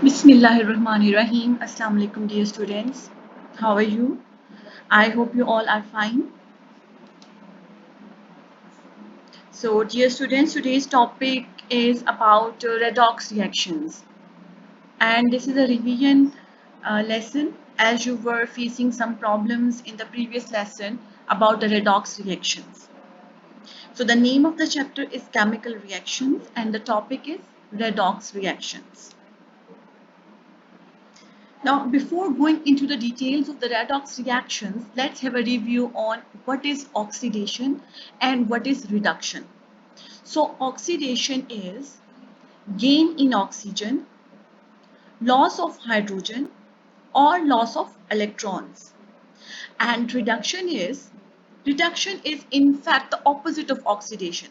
Bismillahirrahmanirrahim. Assalamu alaikum, dear students. How are you? I hope you all are fine. So, dear students, today's topic is about redox reactions, and this is a revision lesson as you were facing some problems in the previous lesson about the redox reactions. So, the name of the chapter is chemical reactions, and the topic is redox reactions. Now, before going into the details of the redox reactions, let's have a review on what is oxidation and what is reduction. So, oxidation is gain in oxygen, loss of hydrogen, or loss of electrons. And reduction is in fact the opposite of oxidation.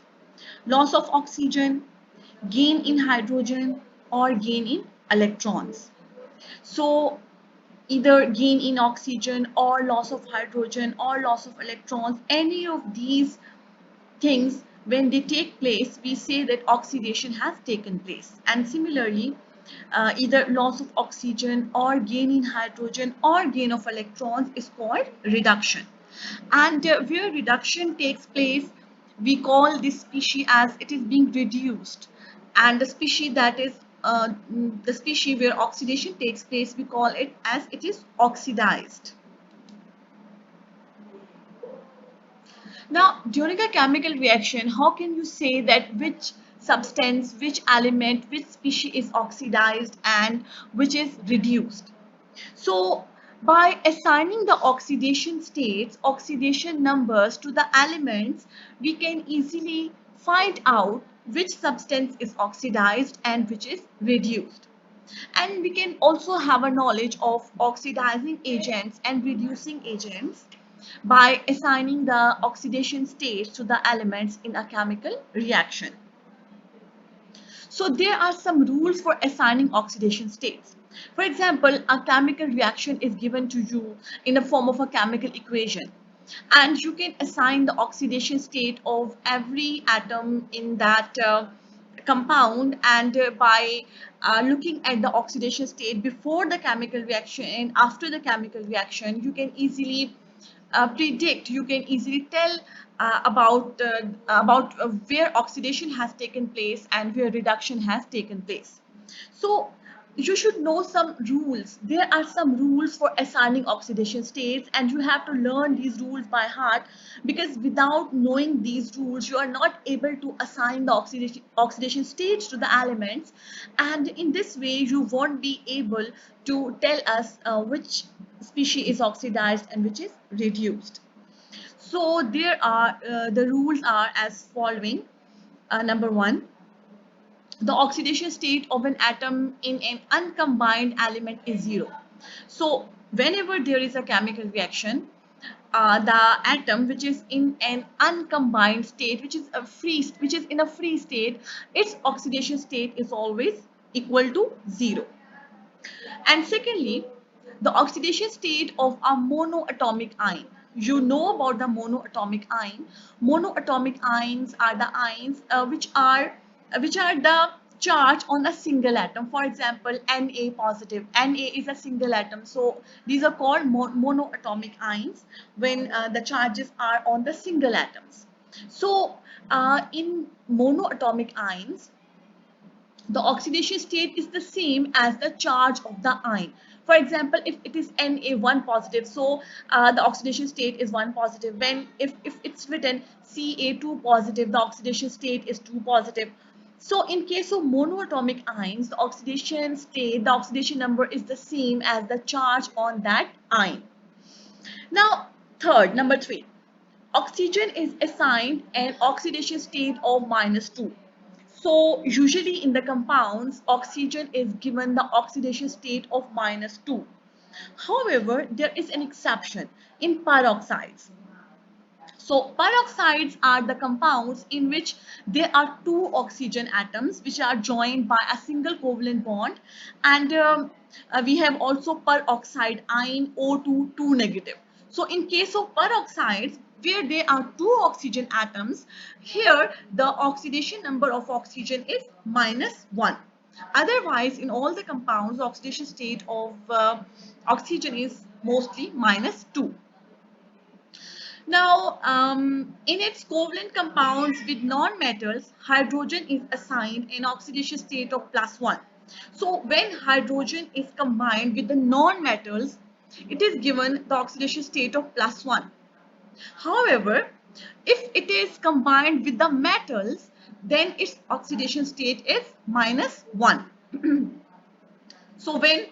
Loss of oxygen, gain in hydrogen, or gain in electrons. So either gain in oxygen or loss of hydrogen or loss of electrons, any of these things, when they take place, we say that oxidation has taken place. And similarly, either loss of oxygen or gain in hydrogen or gain of electrons is called reduction. And where reduction takes place, we call this species as it is being reduced. And the species that is the species where oxidation takes place, we call it as it is oxidized. Now, during a chemical reaction, how can you say that which substance, which element, which species is oxidized and which is reduced? So, by assigning the oxidation states, oxidation numbers to the elements, we can easily find out which substance is oxidized and which is reduced. And we can also have a knowledge of oxidizing agents and reducing agents by assigning the oxidation states to the elements in a chemical reaction. So there are some rules for assigning oxidation states. For example, a chemical reaction is given to you in the form of a chemical equation, and you can assign the oxidation state of every atom in that compound, and by looking at the oxidation state before the chemical reaction and after the chemical reaction, you can easily predict, you can easily tell about where oxidation has taken place and where reduction has taken place. So you should know some rules. There are some rules for assigning oxidation states, and you have to learn these rules by heart, because without knowing these rules, you are not able to assign the oxidation states to the elements, and in this way, you won't be able to tell us which species is oxidized and which is reduced. So there are the rules are as following. Number one, the oxidation state of an atom in an uncombined element is zero. So whenever there is a chemical reaction, the atom which is in an uncombined state, which is in a free state, its oxidation state is always equal to zero. And secondly, the oxidation state of a monoatomic ion. You know about the monoatomic ion. Monoatomic ions are the ions which are the charge on a single atom. For example, Na positive. Na is a single atom. So these are called monoatomic ions when the charges are on the single atoms. So in monoatomic ions, the oxidation state is the same as the charge of the ion. For example, if it is Na1 positive, so the oxidation state is 1 positive. When if it's written Ca2 positive, the oxidation state is 2 positive. So in case of monoatomic ions, the oxidation state, the oxidation number is the same as the charge on that ion. Now, number three, oxygen is assigned an oxidation state of -2. So usually in the compounds, oxygen is given the oxidation state of -2. However, there is an exception in peroxides. So peroxides are the compounds in which there are two oxygen atoms which are joined by a single covalent bond, and we have also peroxide ion O2 2 negative. So in case of peroxides, where there are two oxygen atoms, here the oxidation number of oxygen is -1. Otherwise, in all the compounds, the oxidation state of oxygen is mostly -2. Now, in its covalent compounds with non-metals, hydrogen is assigned an oxidation state of +1. So, when hydrogen is combined with the non-metals, it is given the oxidation state of +1. However, if it is combined with the metals, then its oxidation state is -1. So when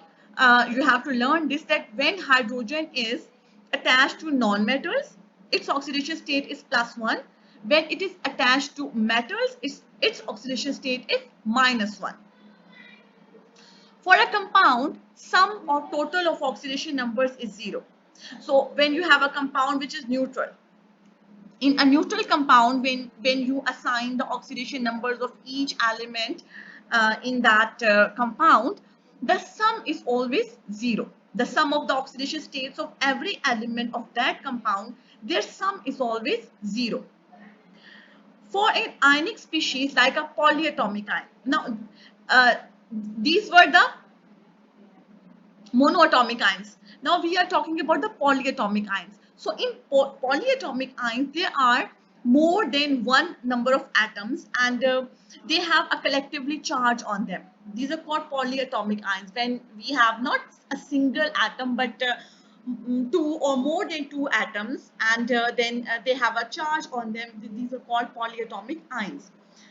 you have to learn this, that when hydrogen is attached to non-metals, its oxidation state is +1. When it is attached to metals, its oxidation state is -1. For a compound, sum or total of oxidation numbers is 0. So when you have a compound which is neutral, in a neutral compound, when you assign the oxidation numbers of each element in that compound, the sum is always 0. The sum of the oxidation states of every element of that compound, their sum is always 0. For an ionic species like a polyatomic ion, now these were the monoatomic ions. Now we are talking about the polyatomic ions. So in polyatomic ions, there are more than one number of atoms, and they have a collectively charge on them. These are called polyatomic ions. When we have not a single atom, but two or more than two atoms, and then they have a charge on them. These are called polyatomic ions.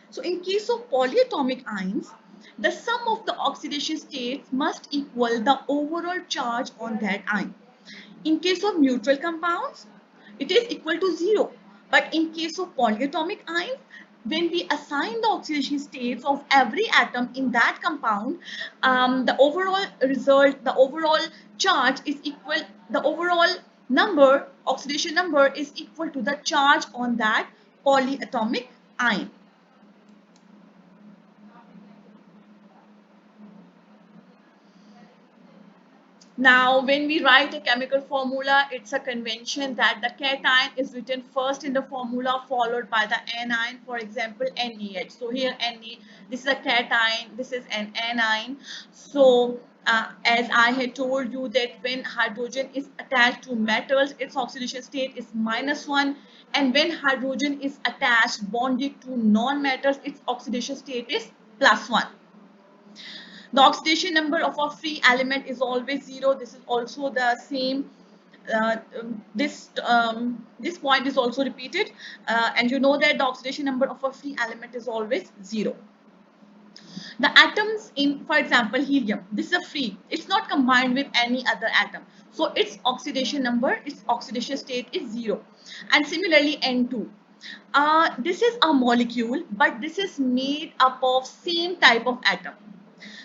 So in case of polyatomic ions, the sum of the oxidation states must equal the overall charge on that ion. In case of neutral compounds, it is equal to 0. But in case of polyatomic ions, when we assign the oxidation states of every atom in that compound, the overall result, the overall charge is equal, the overall number, oxidation number is equal to the charge on that polyatomic ion. Now, when we write a chemical formula, it's a convention that the cation is written first in the formula, followed by the anion. For example, NaH. So here, this is a cation, this is an anion. So, as I had told you that when hydrogen is attached to metals, its oxidation state is -1. And when hydrogen is attached, bonded to non-metals, its oxidation state is +1. The oxidation number of a free element is always 0. This is also the same. This point is also repeated, and you know that the oxidation number of a free element is always 0. The atoms in, for example, helium, this is a free. It's not combined with any other atom. So its oxidation number, its oxidation state is 0. And similarly, N2. This is a molecule, but this is made up of same type of atom.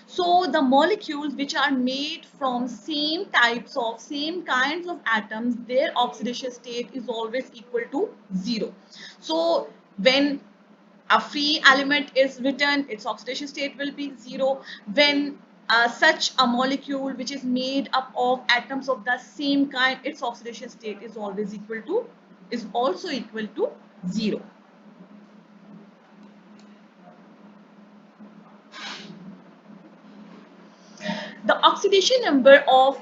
So the molecules which are made from same kinds of atoms, their oxidation state is always equal to 0. So when a free element is written, its oxidation state will be 0. When such a molecule which is made up of atoms of the same kind, its oxidation state is always also equal to 0. The oxidation number of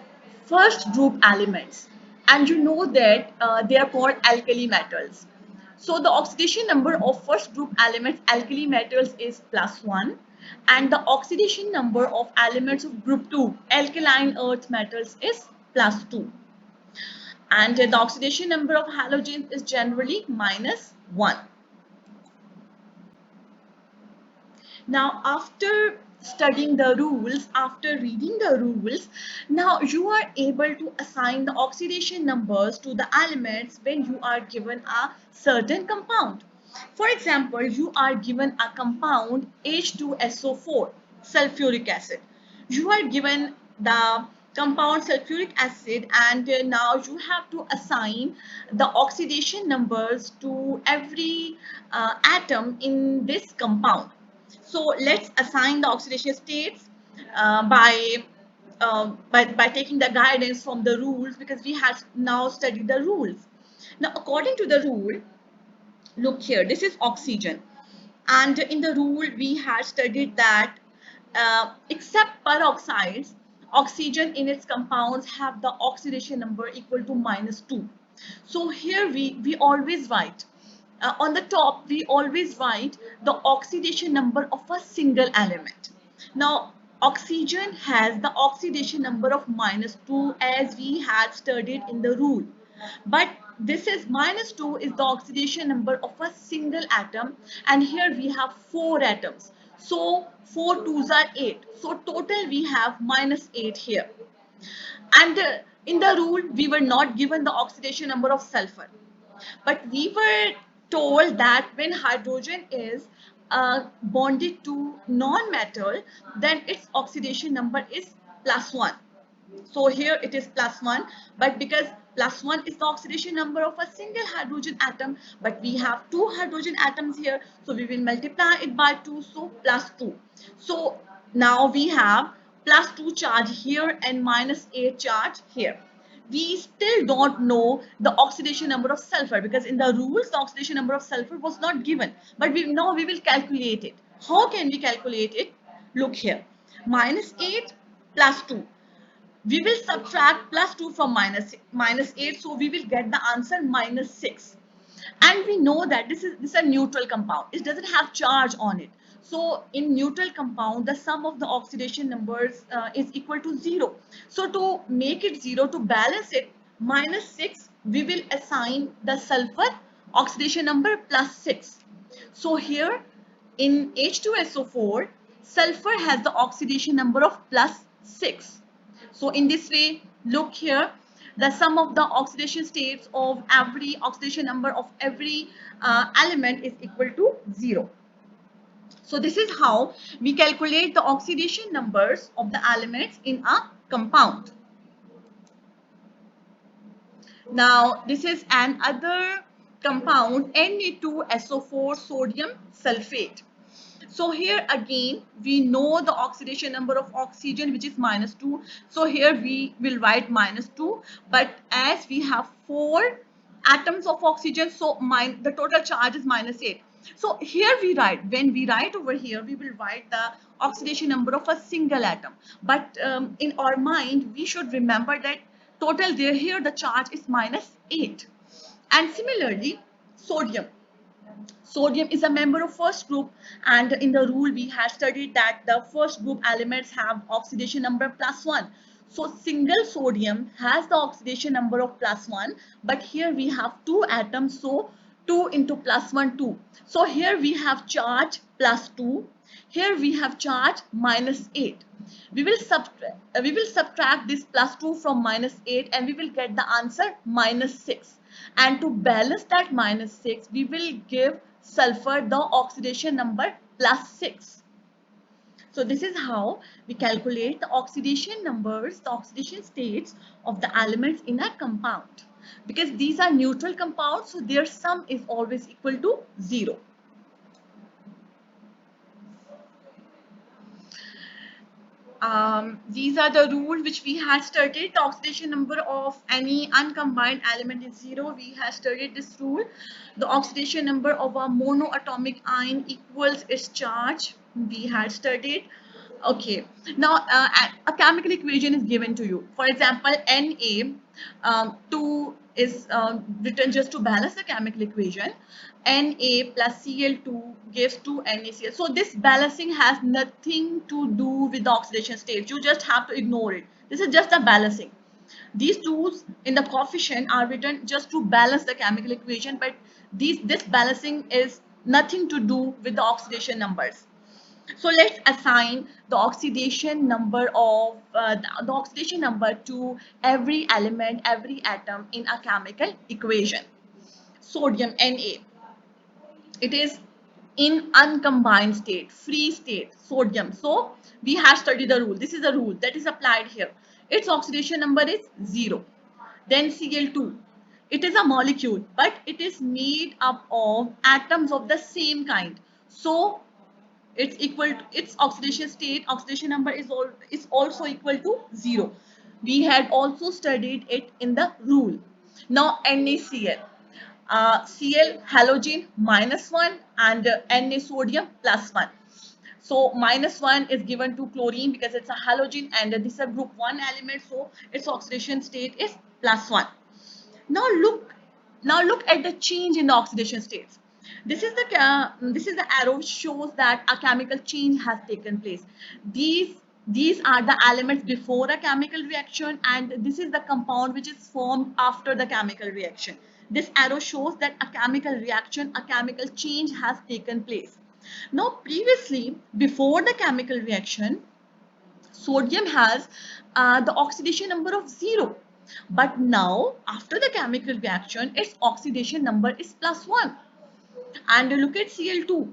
first group elements, and you know that they are called alkali metals. So the oxidation number of first group elements, alkali metals, is +1, and the oxidation number of elements of group 2, alkaline earth metals, is +2, and the oxidation number of halogens is generally -1. Now, after studying the rules, after reading the rules, now you are able to assign the oxidation numbers to the elements when you are given a certain compound. For example, you are given a compound H2SO4, sulfuric acid. You are given the compound sulfuric acid, and now you have to assign the oxidation numbers to every atom in this compound. So let's assign the oxidation states by taking the guidance from the rules, because we have now studied the rules. Now, according to the rule, look here, this is oxygen, and in the rule we had studied that except peroxides, oxygen in its compounds have the oxidation number equal to -2. So here we always write on the top, we always write the oxidation number of a single element. Now, oxygen has the oxidation number of -2 as we had studied in the rule. But this is -2 is the oxidation number of a single atom, and here we have 4 atoms. So 4 twos are 8. So total we have -8 here. And in the rule, we were not given the oxidation number of sulfur. But we were told that when hydrogen is bonded to non-metal, then its oxidation number is +1. So here it is +1, but because +1 is the oxidation number of a single hydrogen atom, but we have 2 hydrogen atoms here, so we will multiply it by 2, so +2. So now we have +2 charge here and -8 charge here. We still don't know the oxidation number of sulfur, because in the rules the oxidation number of sulfur was not given, but now we will calculate it. How can we calculate it? Look here, -8 +2. We will subtract +2 from -8, so we will get the answer -6. And we know that this is a neutral compound. It doesn't have charge on it. So in neutral compound, the sum of the oxidation numbers is equal to 0. So to make it 0, to balance it, -6, we will assign the sulfur oxidation number +6. So here in H2SO4, sulfur has the oxidation number of +6. So in this way, look here, the sum of the oxidation states of every oxidation number of every element is equal to 0. So this is how we calculate the oxidation numbers of the elements in a compound. Now this is another compound, Na2SO4 sodium sulfate. So here again, we know the oxidation number of oxygen, which is -2. So here we will write -2. But as we have 4 atoms of oxygen, so the total charge is -8. So here we write, when we write over here, we will write the oxidation number of a single atom. But in our mind, we should remember that total there here, the charge is -8. And similarly, sodium. Sodium is a member of first group, and in the rule we had studied that the first group elements have oxidation number +1. So single sodium has the oxidation number of +1, but here we have 2 atoms, so 2 into +1, 2. So here we have charge +2, here we have charge -8. We will subtract this +2 from -8, and we will get the answer -6. And to balance that -6, we will give sulfur the oxidation number +6. So this is how we calculate the oxidation numbers, the oxidation states of the elements in a compound. Because these are neutral compounds, so their sum is always equal to 0. These are the rules which we had studied. The oxidation number of any uncombined element is 0. We have studied this rule. The oxidation number of a monoatomic ion equals its charge. We had studied. Okay. Now, a chemical equation is given to you. For example, Na2 is written just to balance the chemical equation. Na plus Cl2 gives 2 NaCl. So this balancing has nothing to do with the oxidation state. You just have to ignore it. This is just a balancing. These twos in the coefficient are written just to balance the chemical equation, but this balancing is nothing to do with the oxidation numbers. So let's assign the oxidation number of the oxidation number to every element, every atom in a chemical equation. Sodium Na. It is in uncombined state, free state, sodium. So we have studied the rule. This is the rule that is applied here. Its oxidation number is 0. Then Cl2. It is a molecule, but it is made up of atoms of the same kind. So it's equal to its oxidation state, oxidation number is also equal to 0. We had also studied it in the rule. Now NaCl. Cl halogen -1 and Na sodium +1. So -1 is given to chlorine because it's a halogen and this is a group 1 element, so its oxidation state is +1. Now look at the change in the oxidation states. This is the arrow which shows that a chemical change has taken place. These are the elements before a chemical reaction, and this is the compound which is formed after the chemical reaction. This arrow shows that a chemical reaction, a chemical change has taken place. Now, previously, before the chemical reaction, sodium has the oxidation number of 0. But now, after the chemical reaction, its oxidation number is +1. And look at Cl2.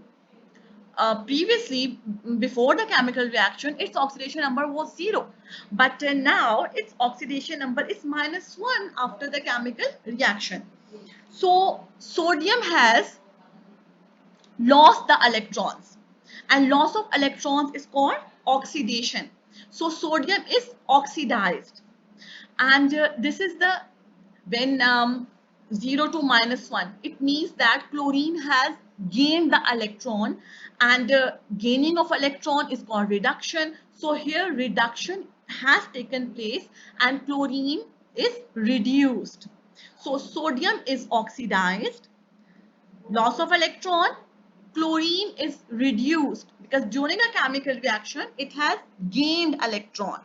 Previously, before the chemical reaction, its oxidation number was 0. But now, its oxidation number is -1 after the chemical reaction. So, sodium has lost the electrons, and loss of electrons is called oxidation. So sodium is oxidized, and this is the when 0 to -1, it means that chlorine has gained the electron, and gaining of electron is called reduction. So here reduction has taken place and chlorine is reduced. So sodium is oxidized, loss of electron, chlorine is reduced because during a chemical reaction it has gained electron.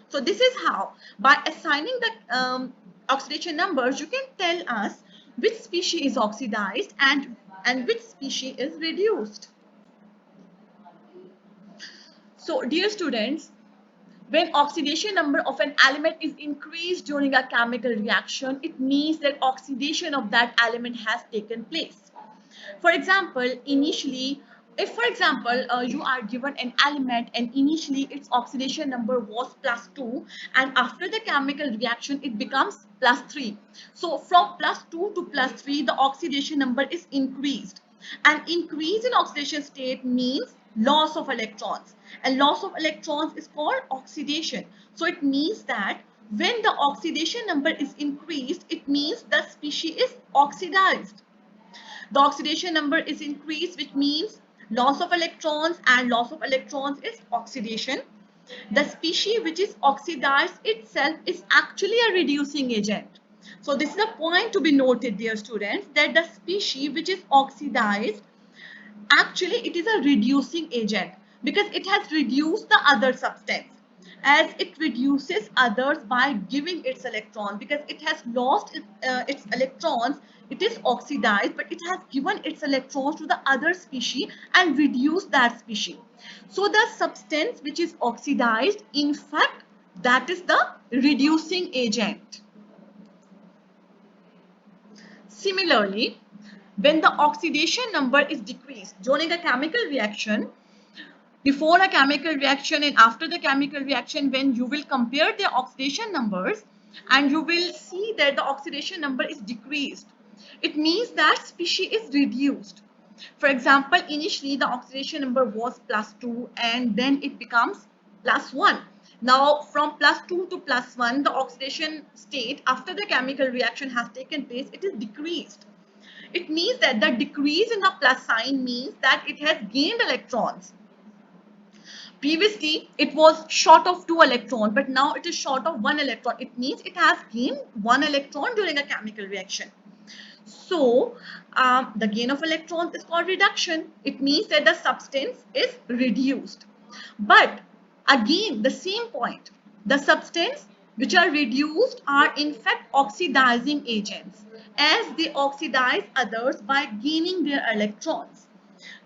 So this is how, by assigning the oxidation numbers, you can tell us which species is oxidized and which species is reduced. So dear students, when oxidation number of an element is increased during a chemical reaction, it means that oxidation of that element has taken place. For example, initially, if for example you are given an element and initially its oxidation number was +2, and after the chemical reaction it becomes +3. So from +2 to +3, the oxidation number is increased. An increase in oxidation state means loss of electrons, and loss of electrons is called oxidation. So it means that when the oxidation number is increased, it means the species is oxidized. The oxidation number is increased, which means loss of electrons, and loss of electrons is oxidation. The species which is oxidized itself is actually a reducing agent. So this is a point to be noted, dear students, that the species which is oxidized, actually it is a reducing agent because it has reduced the other substance. As it reduces others by giving its electron, because it has lost its electrons, it is oxidized, but it has given its electrons to the other species and reduced that species. So the substance which is oxidized, in fact, that is the reducing agent. Similarly, when the oxidation number is decreased during a chemical reaction, before a chemical reaction and after the chemical reaction, when you will compare the oxidation numbers and you will see that the oxidation number is decreased, it means that species is reduced. For example, initially the oxidation number was +2 and then it becomes +1. Now from +2 to +1, the oxidation state after the chemical reaction has taken place, it is decreased. It means that the decrease in the plus sign means that it has gained electrons. Previously, it was short of 2 electrons, but now it is short of 1 electron. It means it has gained 1 electron during a chemical reaction. So, the gain of electrons is called reduction. It means that the substance is reduced. But again, the same point, the substance which are reduced are in fact oxidizing agents, as they oxidize others by gaining their electrons.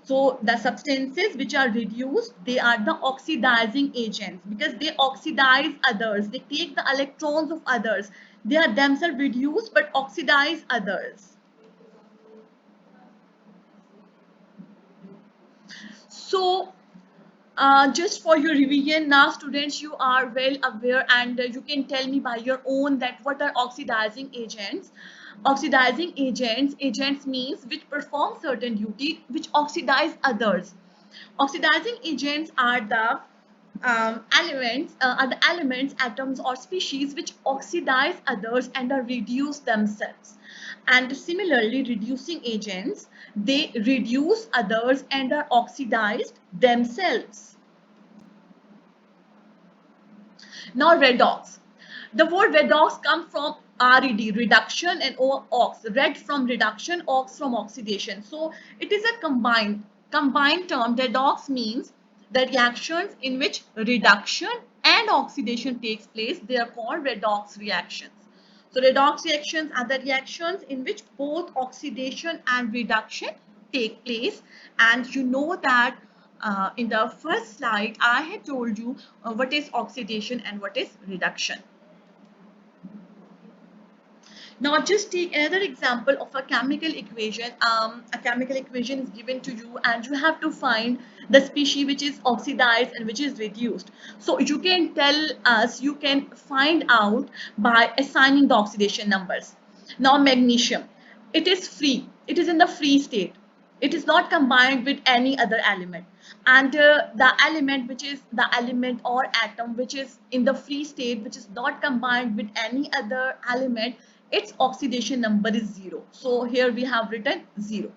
So the substances which are reduced, they are the oxidizing agents because they oxidize others. They take the electrons of others. They are themselves reduced but oxidize others. So just for your revision, now students, you are well aware and you can tell me by your own that what are oxidizing agents. Oxidizing agents means which perform certain duty which oxidize others. Oxidizing agents are the elements, atoms or species which oxidize others and are reduced themselves. And similarly, reducing agents, they reduce others and are oxidized themselves. Now redox. The word redox comes from RED, reduction, and ox, red from reduction, ox from oxidation. So it is a combined term. Redox means the reactions in which reduction and oxidation takes place. They are called redox reactions. So redox reactions are the reactions in which both oxidation and reduction take place. And you know that in the first slide, I had told you what is oxidation and what is reduction. Now just take another example of a chemical equation. A chemical equation is given to you and you have to find the species which is oxidized and which is reduced. So you can tell us, you can find out by assigning the oxidation numbers. Now magnesium, it is free. It is in the free state. It is not combined with any other element. And the element which is the element or atom which is in the free state, which is not combined with any other element, its oxidation number is 0. So here we have written 0.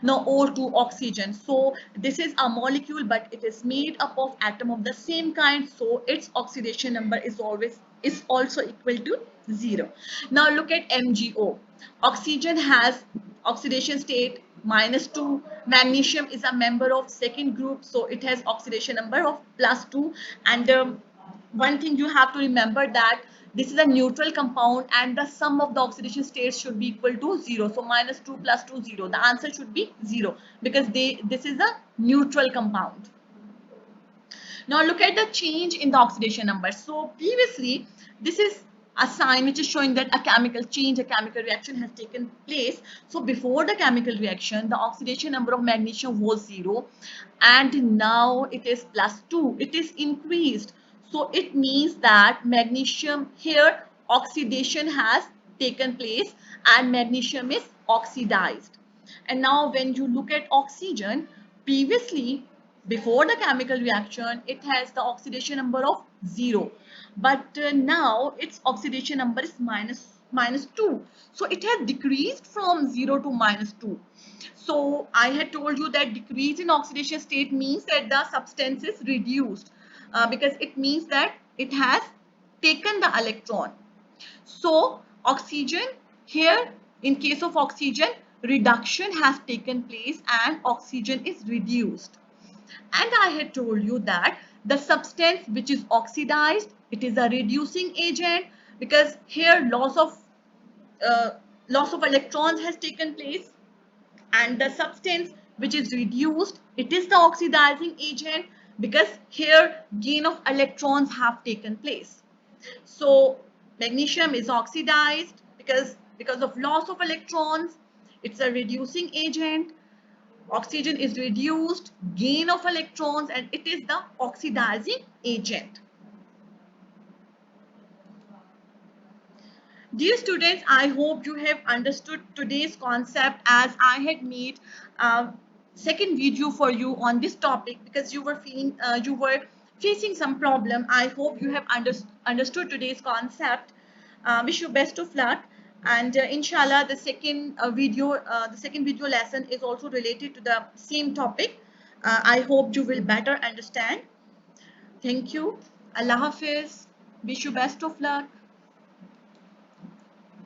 Now O2, oxygen. So this is a molecule, but it is made up of atom of the same kind. So its oxidation number is also equal to 0. Now look at MgO. Oxygen has oxidation state -2. Magnesium is a member of second group, so it has oxidation number of +2. And one thing you have to remember that this is a neutral compound and the sum of the oxidation states should be equal to 0. So -2 plus 2, 0. The answer should be 0 because this is a neutral compound. Now look at the change in the oxidation number. So previously, this is a sign which is showing that a chemical change, a chemical reaction has taken place. So before the chemical reaction, the oxidation number of magnesium was 0 and now it is +2. It is increased. So it means that magnesium here, oxidation has taken place and magnesium is oxidized. And now when you look at oxygen, previously before the chemical reaction, it has the oxidation number of 0. But now its oxidation number is minus 2. So it has decreased from 0 to -2. So I had told you that decrease in oxidation state means that the substance is reduced because it means that it has taken the electron. So oxygen here, in case of oxygen, reduction has taken place and oxygen is reduced. And I had told you that the substance which is oxidized, it is a reducing agent because here uh, loss of electrons has taken place, and the substance which is reduced, it is the oxidizing agent because here gain of electrons have taken place. So magnesium is oxidized because of loss of electrons. It's a reducing agent. Oxygen is reduced, gain of electrons, and it is the oxidizing agent. Dear students, I hope you have understood today's concept as I had made a second video for you on this topic because you were facing some problem. I hope you have understood today's concept. Wish you best of luck. And inshallah, the second video lesson is also related to the same topic. I hope you will better understand. Thank you. Allah Hafiz. Wish you best of luck.